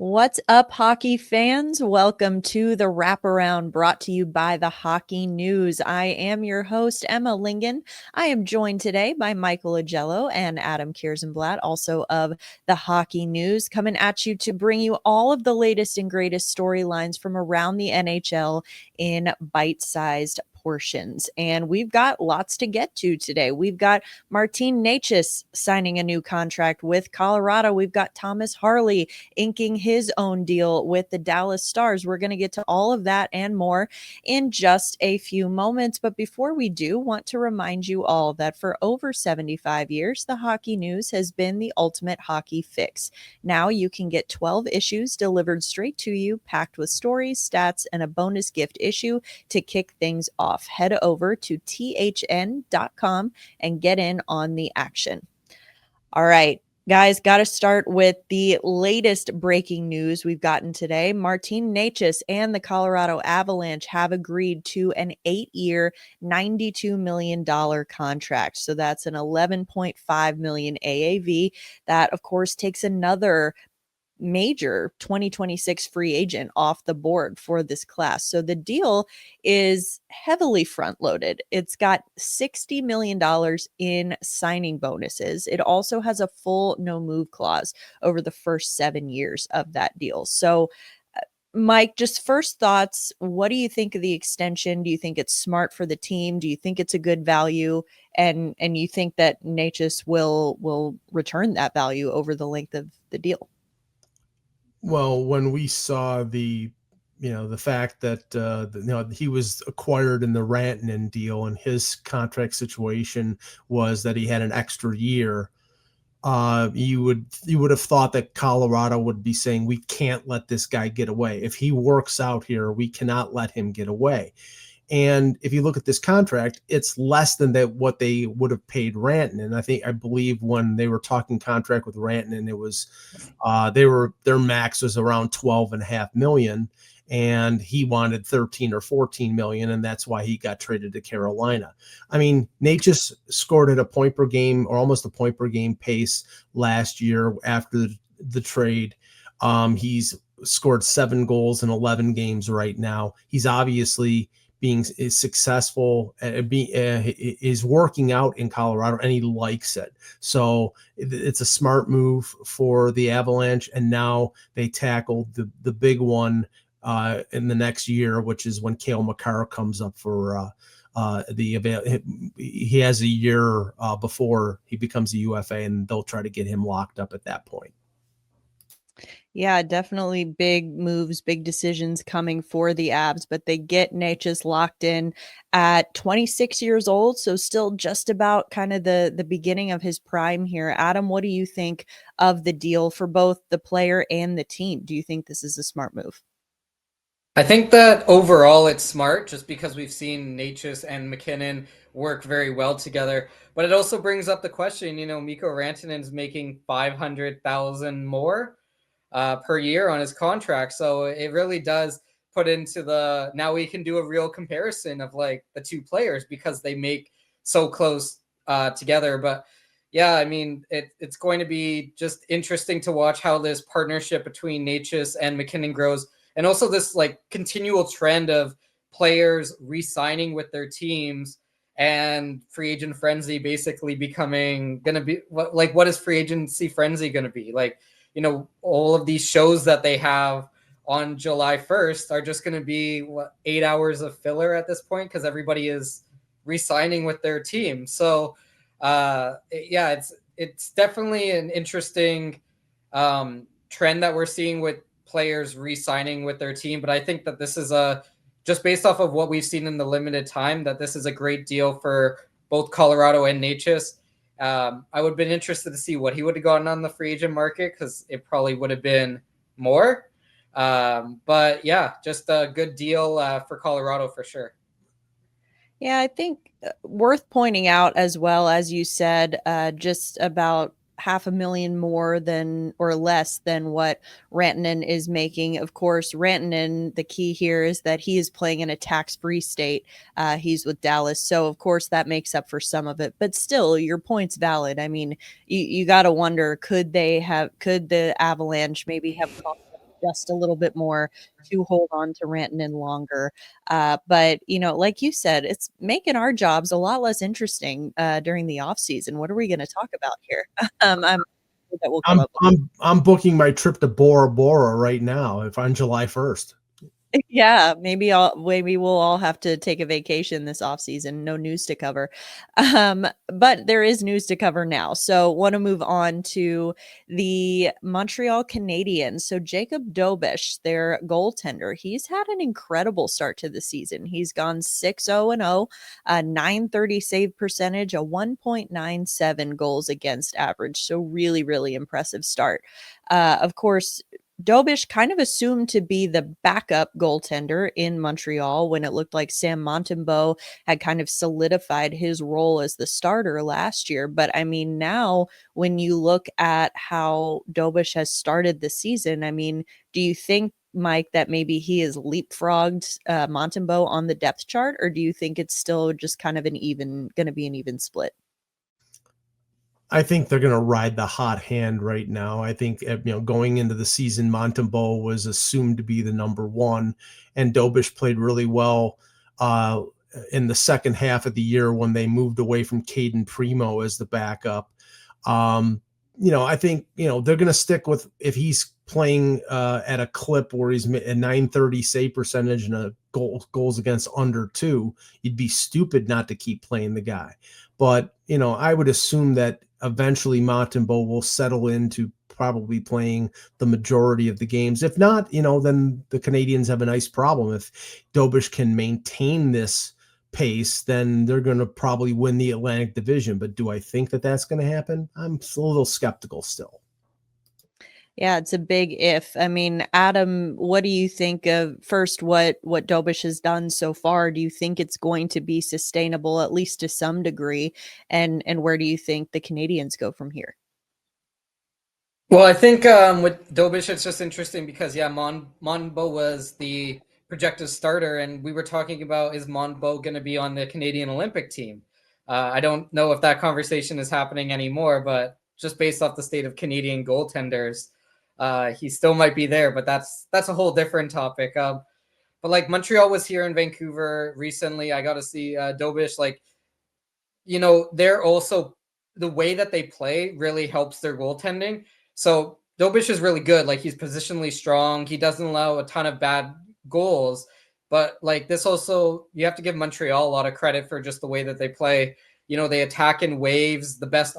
What's up, hockey fans? Welcome to the Wraparound brought to you by the Hockey News. I am your host, Emma Lingan. I am joined today by Michael Augello and Adam Kierszenblat, also of the Hockey News, coming at you to bring you all of the latest and greatest storylines from around the NHL in bite-sized portions. And we've got lots to get to today. We've got Martin Necas signing a new contract with Colorado. We've got Thomas Harley inking his own deal with the Dallas Stars. We're going to get to all of that and more in just a few moments. But before we do, want to remind you all that for over 75 years, the Hockey News has been the ultimate hockey fix. Now you can get 12 issues delivered straight to you, packed with stories, stats, and a bonus gift issue to kick things off. Head over to thn.com and get in on the action. All right. Guys, got to start with the latest breaking news we've gotten today. Martin Necas and the Colorado Avalanche have agreed to an 8-year, $92 million contract. So that's an $11.5 million AAV. That, of course, takes another major 2026 free agent off the board for this class. So the deal is heavily front loaded. It's got $60 million in signing bonuses. It also has a full no move clause over the first 7 years of that deal. So Mike, just first thoughts, what do you think of the extension? Do you think it's smart for the team? Do you think it's a good value? And you think that Necas will return that value over the length of the deal? Well, when we saw the fact that he was acquired in the Rantanen deal, and his contract situation was that he had an extra year, you would have thought that Colorado would be saying, we can't let this guy get away. If he works out here, we cannot let him get away. And if you look at this contract, it's less than what they would have paid Rantanen. I believe when they were talking contract with Rantanen, it was their max was around 12.5 million, and he wanted 13 or 14 million, and that's why he got traded to Carolina. I mean, Nate just scored at a point per game or almost a point per game pace last year after the trade. He's scored 7 goals in 11 games right now. He's obviously is successful, is working out in Colorado, and he likes it. So it's a smart move for the Avalanche. And now they tackled the big one in the next year, which is when Cale Makar comes up for he has a year before he becomes a UFA, and they'll try to get him locked up at that point. Yeah, definitely big moves, big decisions coming for the Avs, but they get Necas locked in at 26 years old, so still just about kind of the beginning of his prime here. Adam, what do you think of the deal for both the player and the team? Do you think this is a smart move? I think that overall it's smart just because we've seen Necas and McKinnon work very well together. But it also brings up the question, Mikko Rantanen's making $500,000 more per year on his contract. So it really does put into now we can do a real comparison of like the two players because they make so close together. But yeah, I mean, it's going to be just interesting to watch how this partnership between Necas and McKinnon grows. And also this like continual trend of players re-signing with their teams and free agent frenzy basically becoming going to be what is free agency frenzy going to be? Like, all of these shows that they have on July 1st are just going to be 8 hours of filler at this point because everybody is re-signing with their team. So yeah, it's definitely an interesting trend that we're seeing with players re-signing with their team. But I think that this is just based off of what we've seen in the limited time, that this is a great deal for both Colorado and Necas. I would have been interested to see what he would have gotten on the free agent market because it probably would have been more. But yeah, just a good deal for Colorado for sure. Yeah, I think worth pointing out as well, as you said, just about $500,000 more than or less than what Rantanen is making. Of course, Rantanen, the key here is that he is playing in a tax-free state. He's with Dallas. So, of course, that makes up for some of it. But still, your point's valid. I mean, you got to wonder, could the Avalanche maybe have just a little bit more to hold on to Rantanen longer. But, like you said, it's making our jobs a lot less interesting during the off season. What are we going to talk about here? I'm sure that will come up. I'm booking my trip to Bora Bora right now if on July 1st. Yeah, maybe we'll all have to take a vacation this off season. No news to cover. But there is news to cover now. So want to move on to the Montreal Canadiens. So Jakub Dobes, their goaltender, he's had an incredible start to the season. He's gone 6-0-0, a 930 save percentage, a 1.97 goals against average. So really, really impressive start. Of course, Dobes kind of assumed to be the backup goaltender in Montreal when it looked like Sam Montembeault had kind of solidified his role as the starter last year. But I mean, now when you look at how Dobes has started the season, I mean, do you think, Mike, that maybe he has leapfrogged Montembeault on the depth chart, or do you think it's still just kind of going to be an even split? I think they're going to ride the hot hand right now. I think, going into the season, Montembeault was assumed to be the number one, and Dobes played really well in the second half of the year when they moved away from Caden Primo as the backup. I think, they're going to stick with, if he's playing at a clip where he's a 930 save percentage and a goals against under 2, you'd be stupid not to keep playing the guy. But, I would assume that eventually Montembeault will settle into probably playing the majority of the games. If not, then the Canadiens have a nice problem. If Dobes can maintain this pace, then they're going to probably win the Atlantic Division. But do I think that that's going to happen? I'm a little skeptical still. Yeah, it's a big if. I mean, Adam, what do you think of first what Dobes has done so far? Do you think it's going to be sustainable at least to some degree? And where do you think the Canadiens go from here? Well, I think with Dobes, it's just interesting because Montembeault was the projected starter, and we were talking about, is Montembeault going to be on the Canadian Olympic team? I don't know if that conversation is happening anymore, but just based off the state of Canadian goaltenders, he still might be there, but that's a whole different topic. But like Montreal was here in Vancouver recently. I got to see Dobes. Like, they're also, the way that they play really helps their goaltending. So Dobes is really good. Like, he's positionally strong. He doesn't allow a ton of bad goals. But like this also, you have to give Montreal a lot of credit for just the way that they play. They attack in waves. The best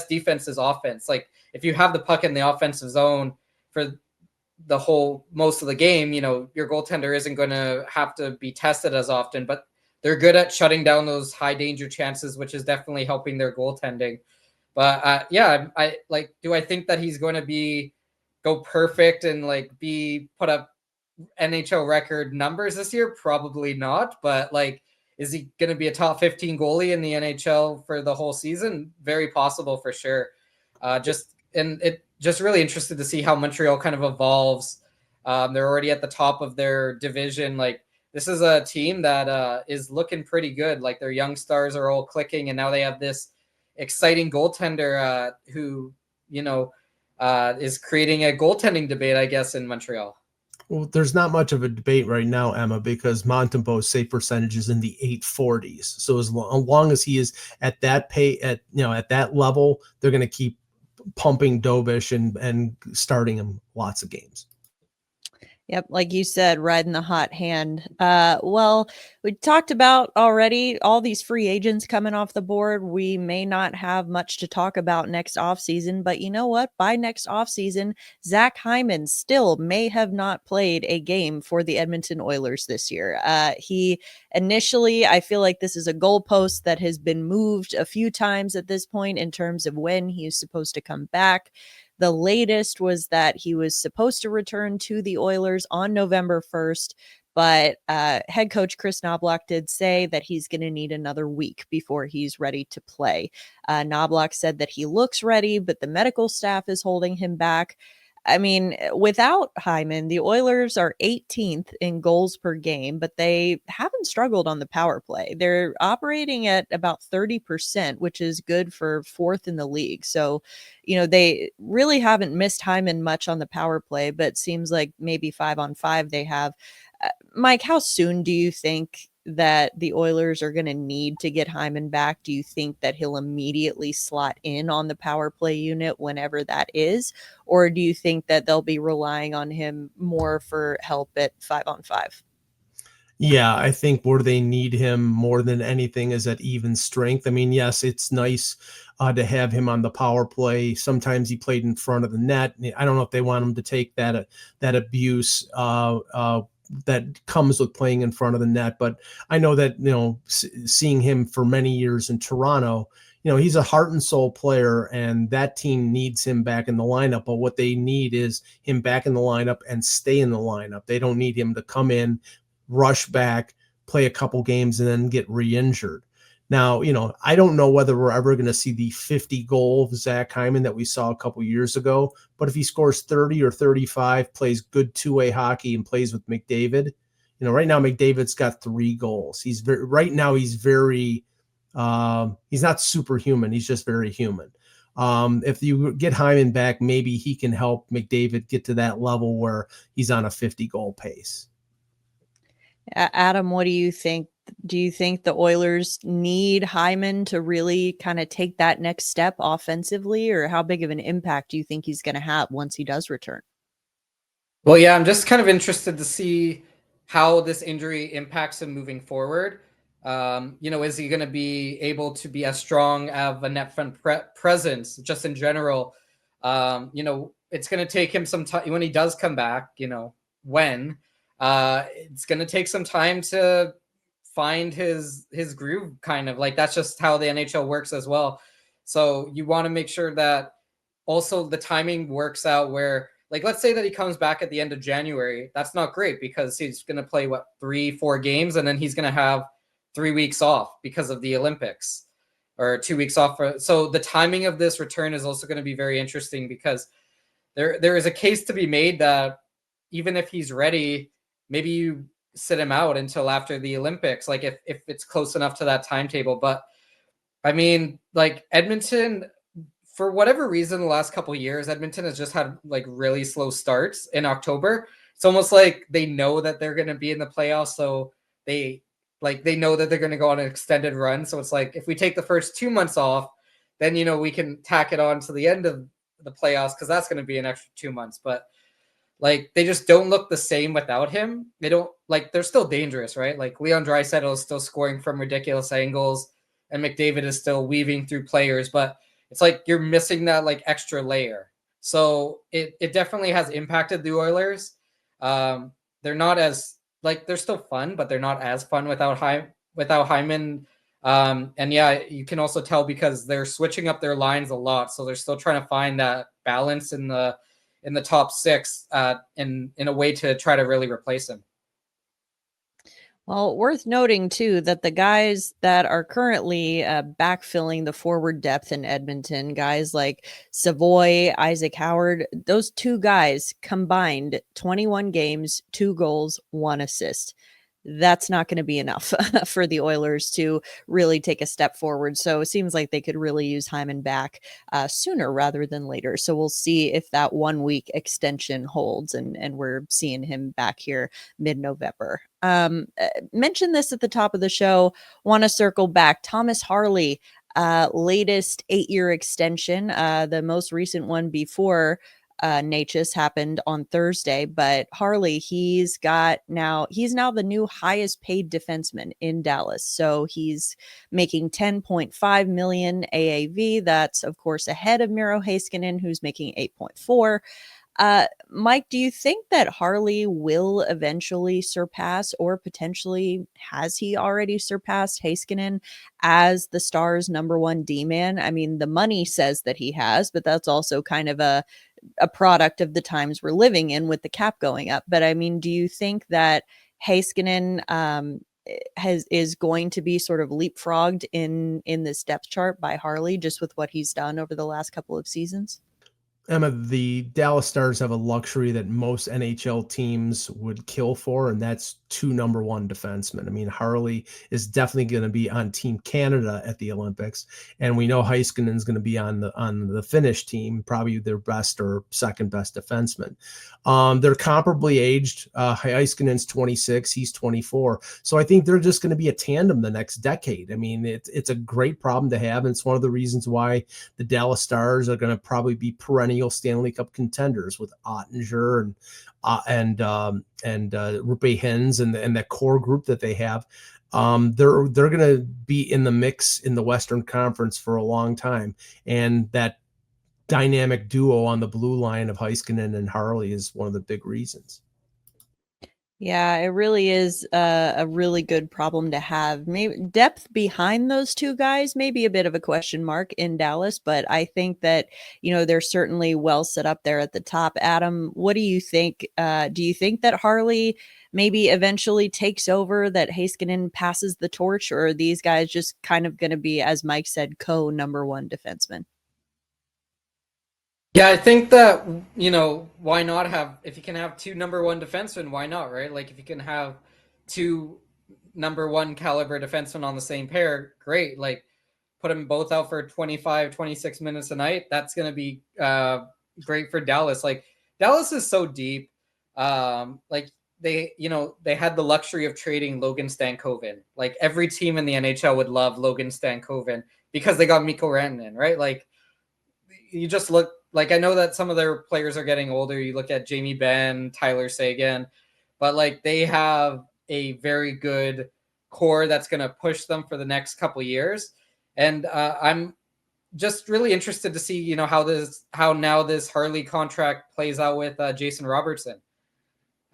defense is offense. Like, if you have the puck in the offensive zone for the whole most of the game, your goaltender isn't going to have to be tested as often, but they're good at shutting down those high danger chances, which is definitely helping their goaltending. But I like, do I think that he's going to go perfect and like put up NHL record numbers this year? Probably not. But like, is he going to be a top 15 goalie in the NHL for the whole season? Very possible for sure. Just really interested to see how Montreal kind of evolves. They're already at the top of their division. Like, this is a team that is looking pretty good. Like, their young stars are all clicking, and now they have this exciting goaltender who, is creating a goaltending debate, I guess, in Montreal. Well, there's not much of a debate right now, Emma, because Montembeault's save percentage is in the 840s. So as long as he is at that at that level, they're going to keep pumping Dobes and starting him lots of games. Yep, like you said, riding the hot hand. Well, we talked about already all these free agents coming off the board. We may not have much to talk about next offseason, but you know what? By next offseason, Zach Hyman still may have not played a game for the Edmonton Oilers this year. He initially, I feel like this is a goalpost that has been moved a few times at this point in terms of when he is supposed to come back. The latest was that he was supposed to return to the Oilers on November 1st, but head coach Kris Knoblauch did say that he's going to need another week before he's ready to play. Knoblauch said that he looks ready, but the medical staff is holding him back. I mean, without Hyman, the Oilers are 18th in goals per game, but they haven't struggled on the power play. They're operating at about 30%, which is good for fourth in the league. So, they really haven't missed Hyman much on the power play, but seems like maybe 5-on-5 they have. Mike, how soon do you think that the Oilers are going to need to get Hyman back? Do you think that he'll immediately slot in on the power play unit whenever that is? Or do you think that they'll be relying on him more for help at 5-on-5? Yeah, I think where they need him more than anything is at even strength. I mean, yes, it's nice to have him on the power play. Sometimes he played in front of the net. I don't know if they want him to take that abuse that comes with playing in front of the net, but I know that seeing him for many years in Toronto, he's a heart and soul player, and that team needs him back in the lineup. But what they need is him back in the lineup and stay in the lineup. They don't need him to come in, rush back, play a couple games, and then get re-injured. Now, I don't know whether we're ever going to see the 50-goal Zach Hyman that we saw a couple years ago, but if he scores 30 or 35, plays good two-way hockey, and plays with McDavid, right now McDavid's got 3 goals. He's not superhuman. He's just very human. If you get Hyman back, maybe he can help McDavid get to that level where he's on a 50-goal pace. Adam, what do you think? Do you think the Oilers need Hyman to really kind of take that next step offensively, or how big of an impact do you think he's going to have once he does return? Well, yeah, I'm just kind of interested to see how this injury impacts him moving forward. Is he going to be able to be as strong of a net front presence just in general? It's going to take him some time when he does come back, it's going to take some time to find his groove, kind of like that's just how the NHL works as well. So you want to make sure that also the timing works out where, like, let's say that he comes back at the end of January. That's not great because he's going to play 3-4 games, and then he's going to have 3 weeks off because of the Olympics, or 2 weeks off. So the timing of this return is also going to be very interesting, because there is a case to be made that even if he's ready, maybe you sit him out until after the Olympics, like if it's close enough to that timetable. But I mean, like, Edmonton, for whatever reason, the last couple of years, Edmonton has just had like really slow starts in October. It's almost like they know that they're going to be in the playoffs, so they know that they're going to go on an extended run. So it's like, if we take the first 2 months off, then we can tack it on to the end of the playoffs, because that's going to be an extra 2 months. But like, they just don't look the same without him. They don't, like, they're still dangerous, right? Like, Leon Draisaitl is still scoring from ridiculous angles, and McDavid is still weaving through players, but it's like you're missing that like extra layer. So it definitely has impacted the Oilers. They're not as, like, they're still fun, but they're not as fun without Hyman. And yeah, you can also tell because they're switching up their lines a lot, so they're still trying to find that balance in the top 6 in a way to try to really replace him. Well, worth noting, too, that the guys that are currently backfilling the forward depth in Edmonton, guys like Savoy, Isaac Howard, those 2 guys combined 21 games, 2 goals, 1 assist. That's not going to be enough for the Oilers to really take a step forward. So it seems like they could really use Hyman back sooner rather than later. So we'll see if that 1-week extension holds, and we're seeing him back here mid-November. Mentioned this at the top of the show. Want to circle back. Thomas Harley, latest 8-year extension, the most recent one before Necas happened on Thursday, but Harley, he's now the new highest paid defenseman in Dallas. So he's making 10.5 million AAV. That's of course ahead of Miro Heiskanen, who's making 8.4. Mike, do you think that Harley will eventually surpass, or potentially has he already surpassed Heiskanen as the Stars' number 1 D-man? I mean, the money says that he has, but that's also kind of a product of the times we're living in with the cap going up. But I mean, do you think that Heiskanen is going to be sort of leapfrogged in this depth chart by Harley, just with what he's done over the last couple of seasons? Emma, the Dallas Stars have a luxury that most NHL teams would kill for, and that's 2 number 1 defensemen. I mean, Harley is definitely going to be on Team Canada at the Olympics, and we know Heiskanen is going to be on the Finnish team, probably their best or second best defenseman. They're comparably aged. Heiskanen's 26, he's 24, so I think they're just going to be a tandem the next decade. I mean, it's a great problem to have, and it's one of the reasons why the Dallas Stars are going to probably be perennial Stanley Cup contenders with Ottinger and Rupe Hens and that core group that they have. They're going to be in the mix in the Western Conference for a long time, and that dynamic duo on the blue line of Heiskanen and Harley is one of the big reasons. Yeah, it really is a really good problem to have. Maybe depth behind those two guys may be a bit of a question mark in Dallas, but I think that, they're certainly well set up there at the top. Adam, what do you think? Do you think that Harley maybe eventually takes over, that Heiskanen passes the torch, or are these guys just kind of going to be, as Mike said, number 1 defenseman? Yeah, I think that, why not have, if you can have 2 number 1 defensemen, why not, right? Like, if you can have 2 number 1 caliber defensemen on the same pair, great. Like, put them both out for 25, 26 minutes a night. That's going to be great for Dallas. Like, Dallas is so deep. Like, they had the luxury of trading Logan Stankoven. Like, every team in the NHL would love Logan Stankoven because they got Mikko Rantanen, right? Like, you just look, like, I know that some of their players are getting older. You look at Jamie Benn, Tyler Seguin, but like, they have a very good core that's going to push them for the next couple of years. And I'm just really interested to see, how now this Harley contract plays out with Jason Robertson.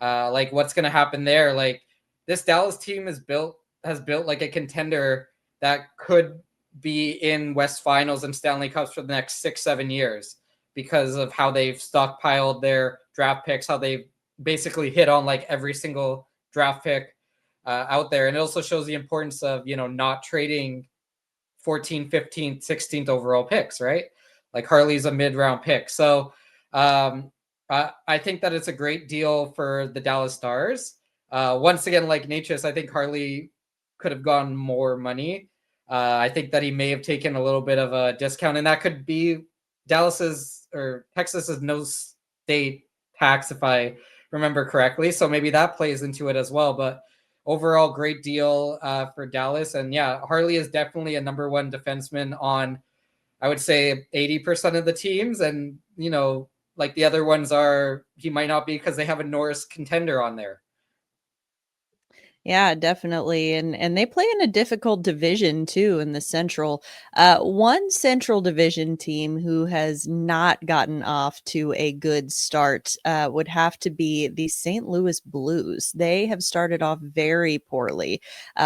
Like, what's going to happen there? Like, this Dallas team has built like a contender that could be in West Finals and Stanley Cups for the next 6-7 years, because of how they've stockpiled their draft picks, how they've basically hit on like every single draft pick out there. And it also shows the importance of, not trading 14th, 15th, 16th overall picks, right? Like, Harley's a mid-round pick. So I think that it's a great deal for the Dallas Stars. Once again, like Necas, I think Harley could have gotten more money. I think that he may have taken a little bit of a discount, and that could be Texas's no state tax, if I remember correctly. So maybe that plays into it as well. But overall, great deal for Dallas. And yeah, Harley is definitely a number 1 defenseman on, I would say, 80% of the teams. And, like, the other ones he might not be, because they have a Norris contender on there. Yeah, definitely. And they play in a difficult division too, in the Central. One Central Division team who has not gotten off to a good start would have to be the St. Louis Blues. They have started off very poorly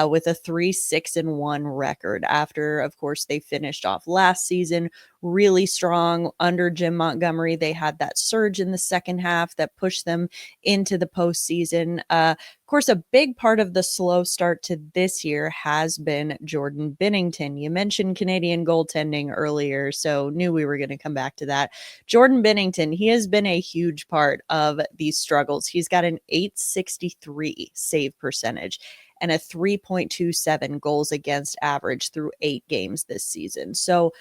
with a 3-6-1 record after, of course, they finished off last season really strong under Jim Montgomery. They had that surge in the second half that pushed them into the postseason. Of course, a big part of the slow start to this year has been Jordan Binnington. You mentioned Canadian goaltending earlier, so knew we were going to come back to that. Jordan Binnington, he has been a huge part of these struggles. He's got an .863 save percentage and a 3.27 goals against average through 8 games this season. So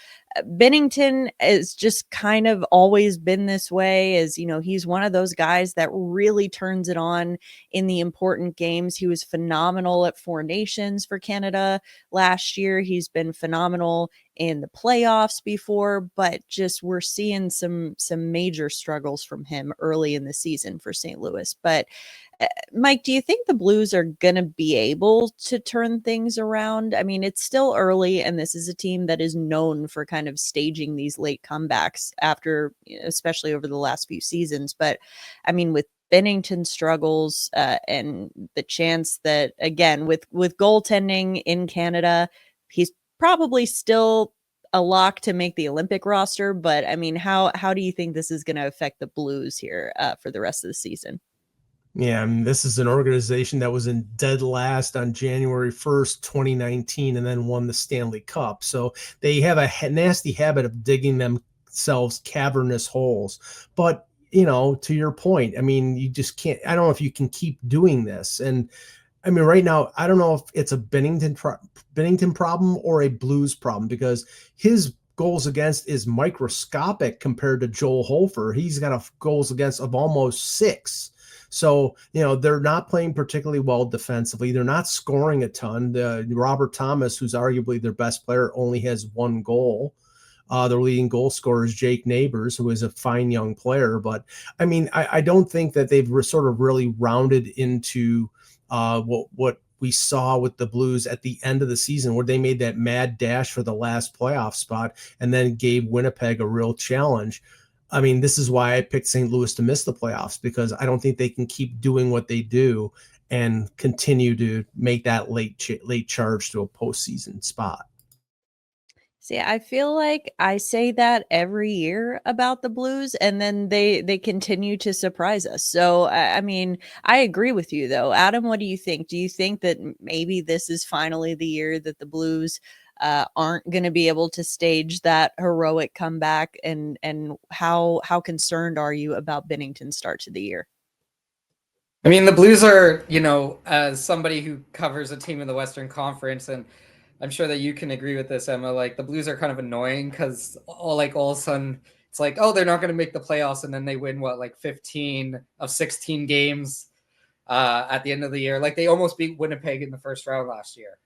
Binnington has just kind of always been this way, as he's one of those guys that really turns it on in the important games. He was phenomenal at 4 Nations for Canada last year. He's been phenomenal in the playoffs before, but just we're seeing some major struggles from him early in the season for St. Louis. But Mike, do you think the Blues are going to be able to turn things around? I mean, it's still early, and this is a team that is known for kind of staging these late comebacks after, especially over the last few seasons. But I mean, with Binnington struggles and the chance that, again, with goaltending in Canada, he's probably still a lock to make the Olympic roster. But I mean, how do you think this is going to affect the Blues here for the rest of the season? Yeah, I mean, this is an organization that was in dead last on January 1st, 2019, and then won the Stanley Cup. So they have a nasty habit of digging themselves cavernous holes. But, to your point, I mean, you just can't, I don't know if you can keep doing this. And I mean, right now, I don't know if it's a Binnington problem or a Blues problem, because his goals against is microscopic compared to Joel Hofer. He's got a goals against of almost 6. So, they're not playing particularly well defensively. They're not scoring a ton. Robert Thomas, who's arguably their best player, only has 1 goal. Their leading goal scorer is Jake Neighbors, who is a fine young player. But I mean, I don't think that they've sort of really rounded into what we saw with the Blues at the end of the season, where they made that mad dash for the last playoff spot and then gave Winnipeg a real challenge. I mean, this is why I picked St. Louis to miss the playoffs, because I don't think they can keep doing what they do and continue to make that late charge to a postseason spot. See, I feel like I say that every year about the Blues, and then they continue to surprise us. So, I mean, I agree with you, though. Adam, what do you think? Do you think that maybe this is finally the year that the Blues aren't going to be able to stage that heroic comeback? And how concerned are you about Binnington's start to the year? I mean, the Blues are, as somebody who covers a team in the Western Conference, and I'm sure that you can agree with this, Emma, like the Blues are kind of annoying because all of a sudden it's like, oh, they're not going to make the playoffs. And then they win 15 of 16 games at the end of the year. Like they almost beat Winnipeg in the first round last year.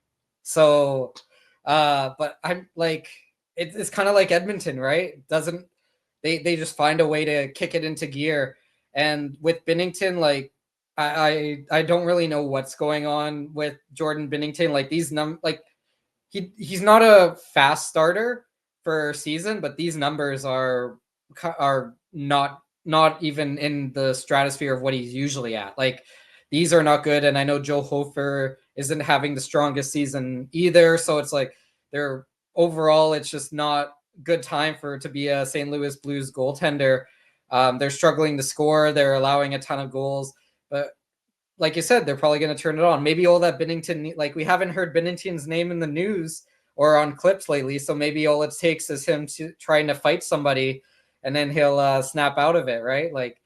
So, but I'm like, it's kind of like Edmonton, right? They just find a way to kick it into gear. And with Binnington, like, I don't really know what's going on with Jordan Binnington. Like he's not a fast starter for season, but these numbers are not even in the stratosphere of what he's usually at. Like these are not good. And I know Joe Hofer isn't having the strongest season either. So it's like overall, it's just not good time to be a St. Louis Blues goaltender. They're struggling to score. They're allowing a ton of goals, but like you said, they're probably going to turn it on. Maybe all that Binnington, like we haven't heard Binnington's name in the news or on clips lately. So maybe all it takes is him trying to fight somebody and then he'll snap out of it. Right. Like,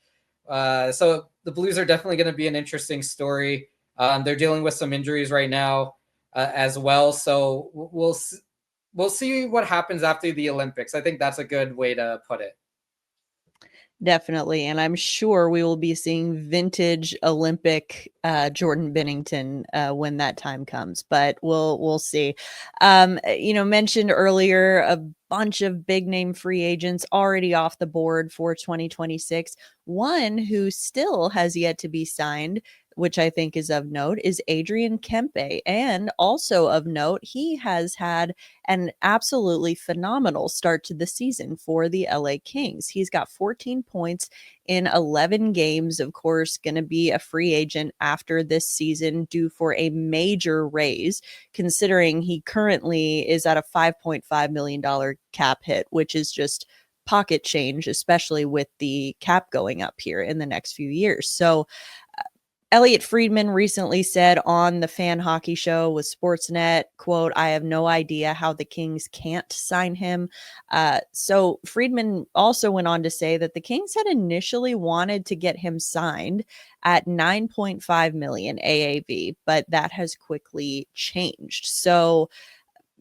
so the Blues are definitely going to be an interesting story. They're dealing with some injuries right now as well. So we'll see what happens after the Olympics. I think that's a good way to put it. Definitely. And I'm sure we will be seeing vintage Olympic Jordan Binnington when that time comes, but we'll see. Mentioned earlier, a bunch of big name free agents already off the board for 2026. One who still has yet to be signed, which I think is of note, is Adrian Kempe. And also of note, he has had an absolutely phenomenal start to the season for the LA Kings. He's got 14 points in 11 games. Of course, going to be a free agent after this season, due for a major raise, considering he currently is at a $5.5 million cap hit, which is just pocket change, especially with the cap going up here in the next few years. So Elliot Friedman recently said on the Fan Hockey Show with Sportsnet, quote, "I have no idea how the Kings can't sign him." So Friedman also went on to say that the Kings had initially wanted to get him signed at $9.5 million AAV, but that has quickly changed. So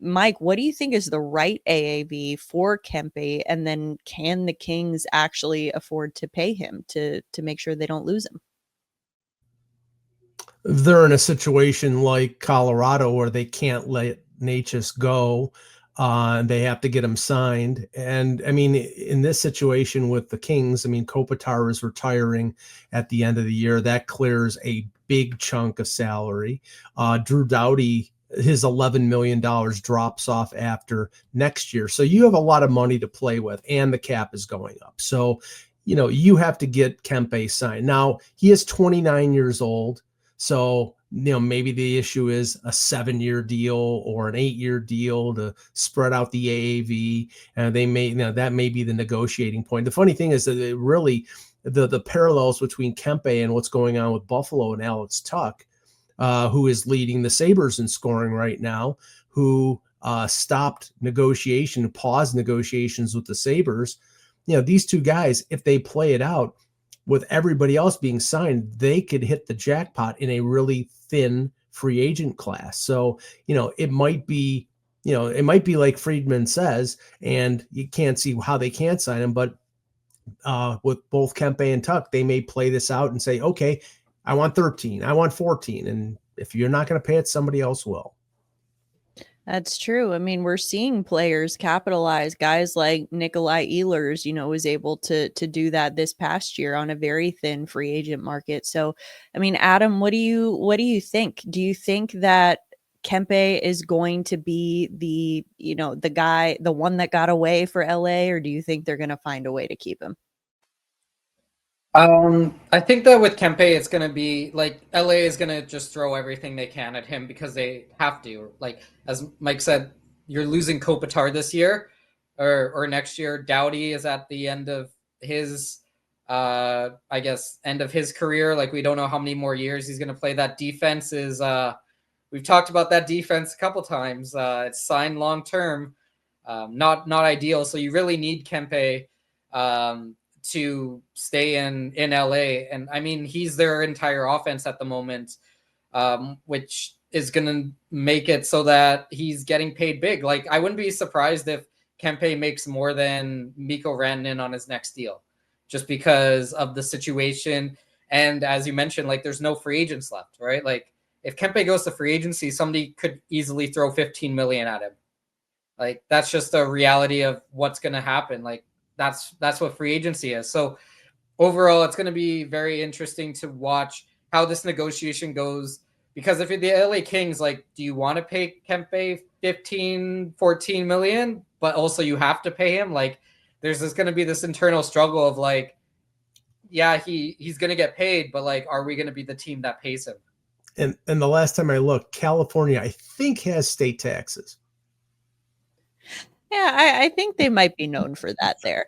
Mike, what do you think is the right AAV for Kempe? And then can the Kings actually afford to pay him to make sure they don't lose him? They're in a situation like Colorado where they can't let Necas go. They have to get him signed. And I mean, in this situation with the Kings, I mean, Kopitar is retiring at the end of the year. That clears a big chunk of salary. Drew Doughty, his $11 million drops off after next year. So you have a lot of money to play with, and the cap is going up. So, you have to get Kempe signed. Now, he is 29 years old. So, maybe the issue is a 7-year deal or an 8-year deal to spread out the AAV. And that may be the negotiating point. The funny thing is that it really, the parallels between Kempe and what's going on with Buffalo and Alex Tuck, who is leading the Sabres in scoring right now, who paused negotiations with the Sabres these two guys, if they play it out with everybody else being signed, they could hit the jackpot in a really thin free agent class. So, it might be like Friedman says, and you can't see how they can't sign him, but with both Kempe and Tuck, they may play this out and say, okay, I want 13, I want 14. And if you're not going to pay it, somebody else will. That's true. I mean, we're seeing players capitalize. Guys like Nikolai Ehlers, was able to do that this past year on a very thin free agent market. So, I mean, Adam, what do you think? Do you think that Kempe is going to be the guy, the one that got away for LA, or do you think they're going to find a way to keep him? I think that with Kempe, it's going to be like LA is going to just throw everything they can at him because they have to. Like, as Mike said, you're losing Kopitar this year or next year. Doughty is at the end of his, end of his career. Like, we don't know how many more years he's going to play. That defense is, we've talked about that defense a couple times. It's signed long-term, not ideal. So you really need Kempe, to stay in LA. And I mean, he's their entire offense at the moment, which is going to make it so that he's getting paid big. Like, I wouldn't be surprised if Kempe makes more than Mikko Rantanen on his next deal, just because of the situation. And as you mentioned, like, there's no free agents left, right? Like, if Kempe goes to free agency, somebody could easily throw $15 million at him. Like, that's just a reality of what's going to happen. Like, that's what free agency is. So overall, it's going to be very interesting to watch how this negotiation goes, because if you're the LA Kings, like, do you want to pay Kempe 15, 14 million, but also you have to pay him? Like, there's going to be this internal struggle of like, yeah, he's going to get paid, but like, are we going to be the team that pays him? And the last time I looked, California, I think, has state taxes. Yeah, I think they might be known for that there.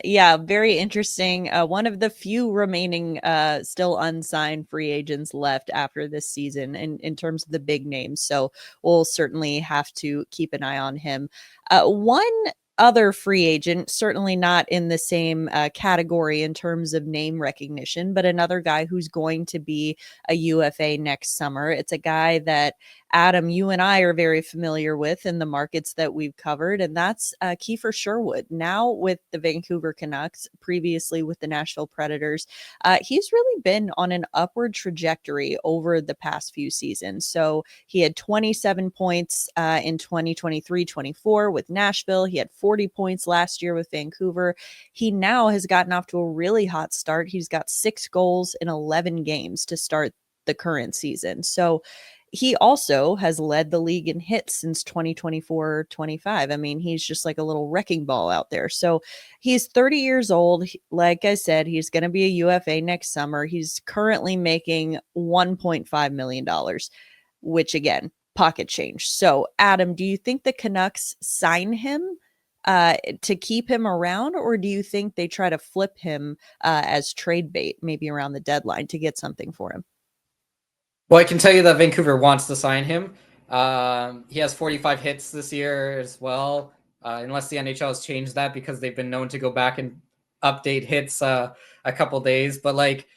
Yeah, very interesting. One of the few remaining still unsigned free agents left after this season in terms of the big names. So we'll certainly have to keep an eye on him. One other free agent, certainly not in the same category in terms of name recognition, but another guy who's going to be a UFA next summer. It's a guy that Adam, you and I are very familiar with in the markets that we've covered, and that's Kiefer Sherwood, now with the Vancouver Canucks, previously with the Nashville Predators. He's really been on an upward trajectory over the past few seasons. So he had 27 points in 2023-24 with Nashville. He had 40 points last year with Vancouver. He now has gotten off to a really hot start. He's got 6 goals in 11 games to start the current season. So he also has led the league in hits since 2024-25. I mean, he's just like a little wrecking ball out there. So he's 30 years old. Like I said, he's going to be a UFA next summer. He's currently making $1.5 million, which again, pocket change. So Adam, do you think the Canucks sign him to keep him around, or do you think they try to flip him as trade bait, maybe around the deadline, to get something for him? Well, I can tell you that Vancouver wants to sign him. He has 45 hits this year as well, unless the NHL has changed that, because they've been known to go back and update hits a couple days. But like,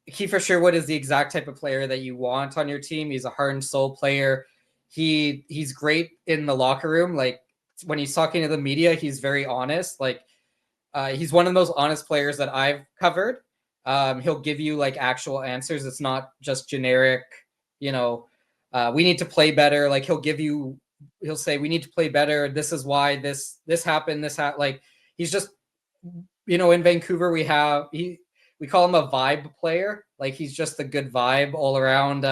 Kiefer Sherwood is the exact type of player that you want on your team. He's a heart and soul player. He's great in the locker room. Like, when he's talking to the media, he's very honest. Like, he's one of the most honest players that I've covered. He'll give you like actual answers. It's not just generic, we need to play better. Like, he'll say, we need to play better. This is why this happened. Like, he's just, in Vancouver, we call him a vibe player. Like, he's just a good vibe all around.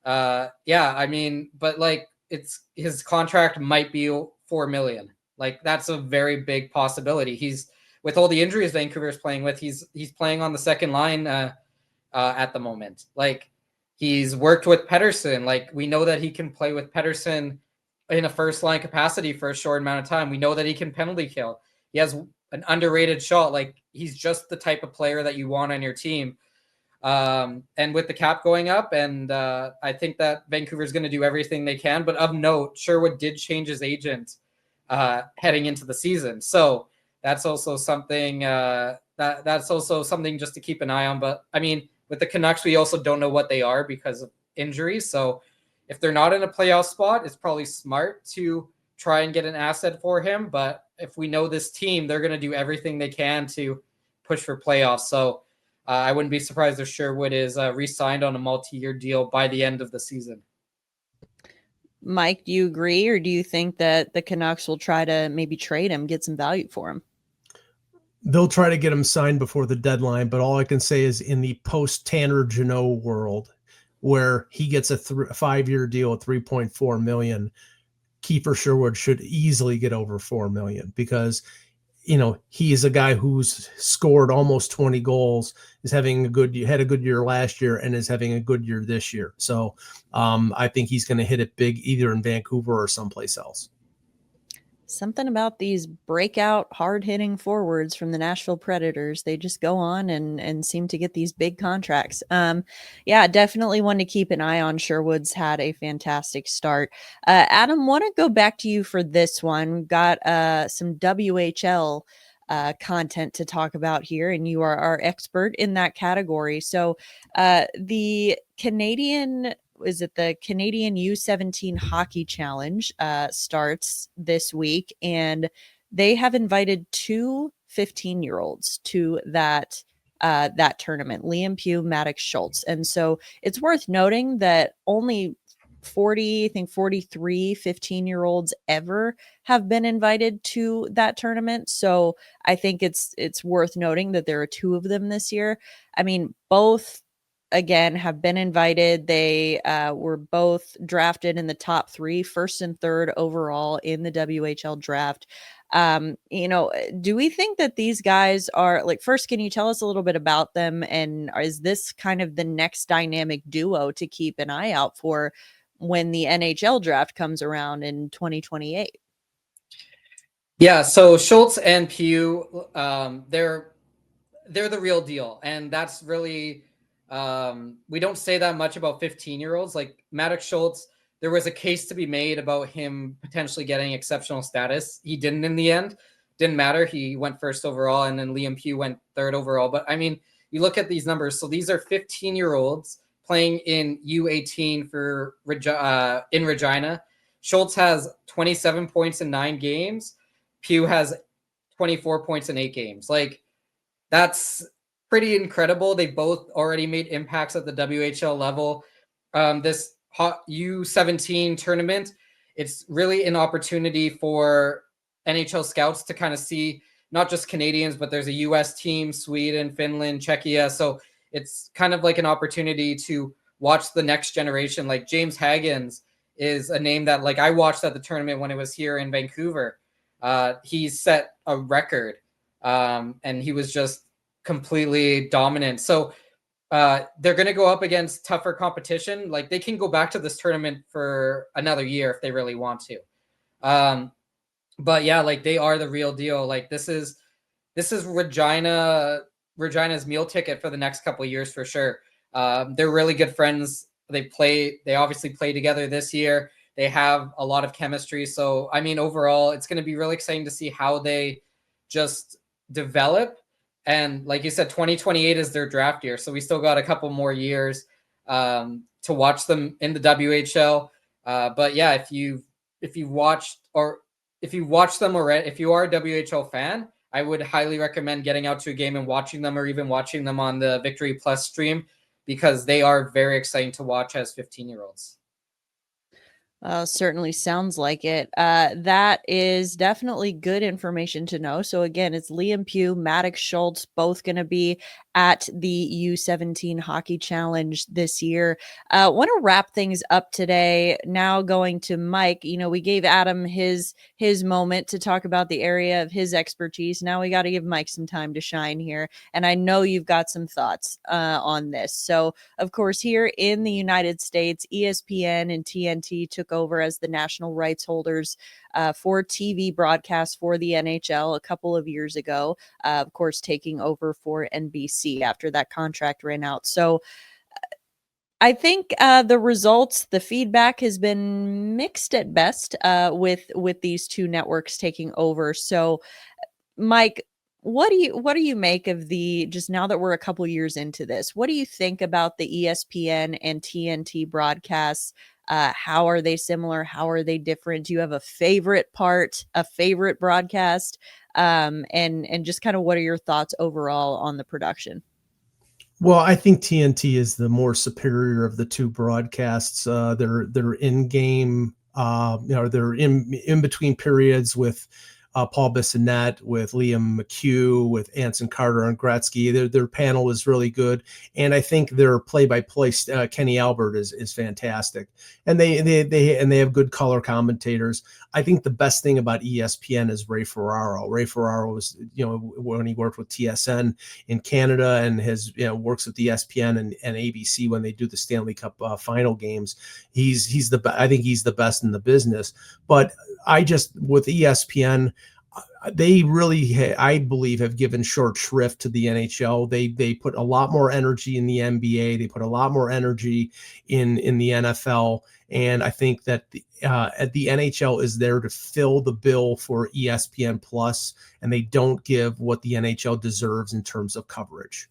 I mean, but like, it's, his contract might be $4 million. Like, that's a very big possibility. With all the injuries Vancouver's playing with, he's playing on the second line at the moment. Like, he's worked with Pettersson. Like, we know that he can play with Pettersson in a first line capacity for a short amount of time. We know that he can penalty kill. He has an underrated shot. Like, he's just the type of player that you want on your team. And with the cap going up, and I think that Vancouver's going to do everything they can. But of note, Sherwood did change his agent heading into the season. So that's also something that's also something just to keep an eye on. But I mean, with the Canucks, we also don't know what they are because of injuries. So if they're not in a playoff spot, it's probably smart to try and get an asset for him. But if we know this team, they're going to do everything they can to push for playoffs. So I wouldn't be surprised if Sherwood is re-signed on a multi-year deal by the end of the season. Mike, do you agree, or do you think that the Canucks will try to maybe trade him, get some value for him? They'll try to get him signed before the deadline, but all I can say is in the post-Tanner Jeannot world, where he gets a 5-year deal at $3.4 million, Kiefer Sherwood should easily get over $4 million because, you know, he is a guy who's scored almost 20 goals, had a good year last year, and is having a good year this year. So I think he's going to hit it big either in Vancouver or someplace else. Something about these breakout, hard-hitting forwards from the Nashville Predators. They just go on and seem to get these big contracts. Yeah, definitely one to keep an eye on. Sherwood's had a fantastic start. Adam, want to go back to you for this one. We've got some WHL content to talk about here, and you are our expert in that category. So the Canadian U17 Hockey Challenge starts this week, and they have invited two 15-year-olds to that tournament, Liam Pugh, Maddox, Schultz. And so it's worth noting that only 43 15-year-olds ever have been invited to that tournament. So I think it's worth noting that there are two of them this year. I mean, both again have been invited. They were both drafted in the top 3, first and third overall in the WHL draft. You know, do we think that these guys are like, first, can you tell us a little bit about them? And is this kind of the next dynamic duo to keep an eye out for when the NHL draft comes around in 2028? Yeah, so Schultz and Pugh, they're the real deal. And that's really, we don't say that much about 15-year-olds. Like Maddox Schultz, there was a case to be made about him potentially getting exceptional status. He didn't in the end. Didn't matter. He went first overall, and then Liam Pugh went third overall. But I mean, you look at these numbers. So these are 15-year-olds playing in U18 for in Regina. Schultz has 27 points in 9 games. Pugh has 24 points in 8 games. Like, that's pretty incredible. They both already made impacts at the WHL level. This U17 tournament, it's really an opportunity for NHL scouts to kind of see not just Canadians, but there's a US team, Sweden, Finland, Czechia. So it's kind of like an opportunity to watch the next generation. Like James Haggins is a name that, like, I watched at the tournament when it was here in Vancouver. He set a record, and he was just completely dominant. So they're going to go up against tougher competition. Like, they can go back to this tournament for another year if they really want to. But yeah, like, they are the real deal. Like, this is Regina's meal ticket for the next couple of years for sure. They're really good friends. They obviously play together this year. They have a lot of chemistry. So, I mean, overall, it's going to be really exciting to see how they just develop. And like you said, 2028 is their draft year. So we still got a couple more years to watch them in the WHL. But yeah, if you watched them already, if you are a WHL fan, I would highly recommend getting out to a game and watching them, or even watching them on the Victory Plus stream, because they are very exciting to watch as 15-year-olds. Certainly sounds like it. That is definitely good information to know. So again, it's Liam Pugh, Maddox Schultz, both going to be at the U17 Hockey Challenge this year. Want to wrap things up today. Now going to Mike. You know, we gave Adam his moment to talk about the area of his expertise. Now we got to give Mike some time to shine here. And I know you've got some thoughts on this. So of course, here in the United States, ESPN and TNT took over as the national rights holders for TV broadcasts for the NHL a couple of years ago, of course, taking over for NBC after that contract ran out. So I think the results, the feedback has been mixed at best with these two networks taking over. So Mike, what do you make of the, just now that we're a couple years into this, what do you think about the ESPN and TNT broadcasts? How are they similar? How are they different? Do you have a favorite broadcast? And just kind of what are your thoughts overall on the production? Well, I think TNT is the more superior of the two broadcasts. They're in game, they're in between periods with Paul Bissonnette, with Liam McHugh, with Anson Carter and Gretzky. Their panel is really good, and I think their play-by-play Kenny Albert is fantastic, and they have good color commentators. I think the best thing about ESPN is Ray Ferraro. Ray Ferraro was, when he worked with TSN in Canada and works with ESPN and ABC when they do the Stanley Cup final games. I think he's the best in the business. But with ESPN, they really, I believe, have given short shrift to the NHL. They put a lot more energy in the NBA. They put a lot more energy in the NFL. And I think that the NHL is there to fill the bill for ESPN Plus, and they don't give what the NHL deserves in terms of coverage.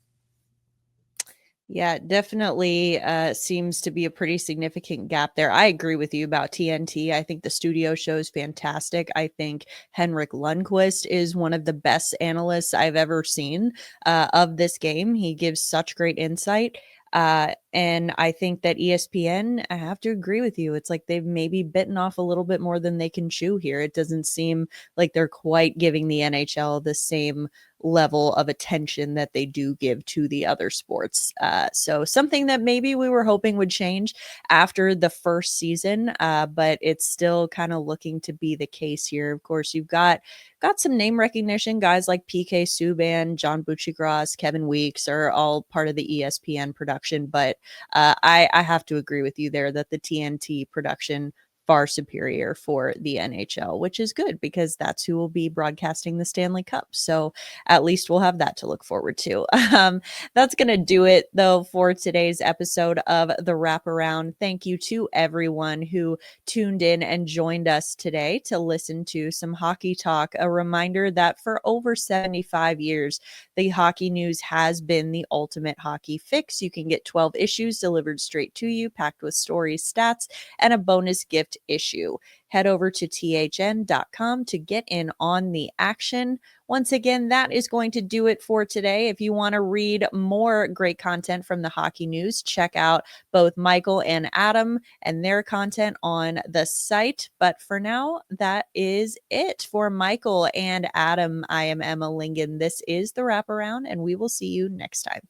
Yeah, definitely seems to be a pretty significant gap there. I agree with you about TNT. I think the studio show is fantastic. I think Henrik Lundqvist is one of the best analysts I've ever seen of this game. He gives such great insight. And I think that ESPN, I have to agree with you. It's like they've maybe bitten off a little bit more than they can chew here. It doesn't seem like they're quite giving the NHL the same level of attention that they do give to the other sports. So something that maybe we were hoping would change after the first season, but it's still kind of looking to be the case here. Of course, you've got some name recognition. Guys like PK Subban, John Buccigross, Kevin Weeks are all part of the ESPN production, but I have to agree with you there that the TNT production far superior for the NHL, which is good because that's who will be broadcasting the Stanley Cup. So at least we'll have that to look forward to. That's going to do it, though, for today's episode of The Wraparound. Thank you to everyone who tuned in and joined us today to listen to some hockey talk. A reminder that for over 75 years, the Hockey News has been the ultimate hockey fix. You can get 12 issues delivered straight to you, packed with stories, stats, and a bonus gift issue. Head over to thn.com to get in on the action. Once again, that is going to do it for today. If you want to read more great content from the Hockey News, check out both Michael and Adam and their content on the site. But for now, that is it for Michael and Adam. I am Emma Lingan. This is The Wraparound, and we will see you next time.